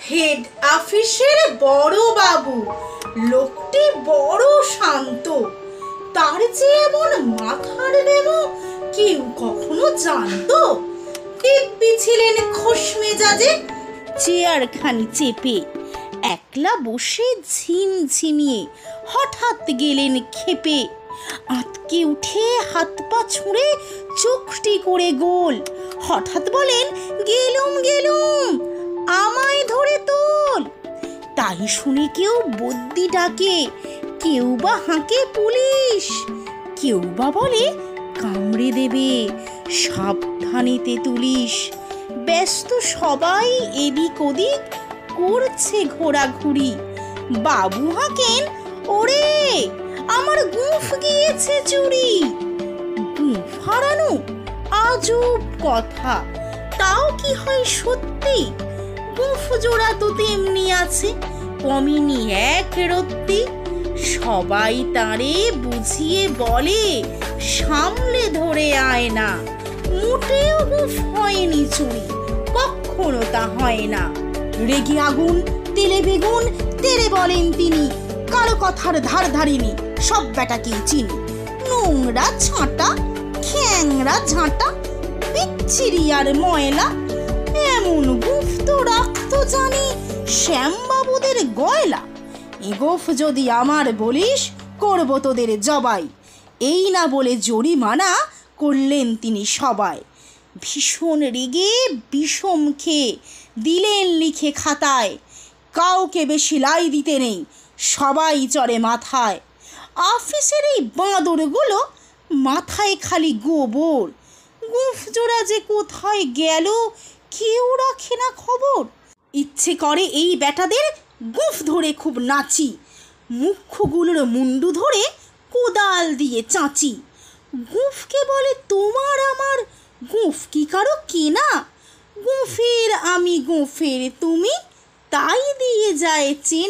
Head অফিসের বড় বাবু লোকটি বড় শান্ত, তার যে এমন মাথার ডেমো কেউ কখনো জানতো? দিব্যি ছিলেন খোশ মেজাজে, চেয়ারখানি চেপে একলা বসে ঝিমঝিমিয়ে হঠাৎ গেলেন ক্ষেপে। আঁতকে উঠে হাত পা ছুঁড়ে চোখটি করে গোল, হঠাৎ বলেন গেলুম গেলুম, আমায় ধরে তোল। তাই শুনে কেউ বদ্যি ডাকে, কেউ বা হাঁকে পুলিশ, কেউ বা বলে কামড়ে দেবে, সাবধানে তেতুলিশ। ব্যস্ত সবাই এদিক ওদিক করছে ঘোরাঘুরি। বাবু হাঁকেন, ওরে আমার গুঁফ গিয়েছে চুরি। গুঁফ হারানো আজব কথা, তাও কি হয় সত্যি? গুঁফ জোড়া তো তেমনি আছে, কমেনি এক রত্তি। সবাই তারে বুঝিয়ে বলে, সামলে ধরে আয় না, মোটেও গুঁফ হয়নি চুরি, কখনো তা হয় না। রেগে আগুন তেলে বেগুন তেরে বলেন তিনি, কারো কথার ধার ধারিনি, সব বেটাকেই চিনি। নোংরা ছাঁটা খ্যাংরা ঝাঁটা, বিচ্ছিরি আর ময়লা, এমন গুঁফ তো রাখতো জানি শ্যামবাবুদের গয়লা। এ গোঁফ যদি আমার বলিস, করব তোদের জবাই। এই না বলে জরিমানা করলেন তিনি সবাই। ভীষণ রেগে বিষম খেয়ে দিলেন লিখে খাতায়, কাউকে বেশি লাই দিতে নেই, সবাই চড়ে মাথায়। অফিসের এই বাঁদরগুলো মাথায় খালি গোবর, গুঁফ জোড়া যে কোথায় গেল কেউ রাখে না খবর। ইচ্ছে করে এই বেটাদের গুঁফ ধরে খুব নাচি, মুখ্যগুলোর মুন্ডু ধরে কোদাল দিয়ে চাঁচি। গুঁফকে বলে তোমার আমার, গুঁফ কি কারো কেনা? গুঁফের আমি গুঁফের তুমি, তাই দিয়ে যায় চেনা।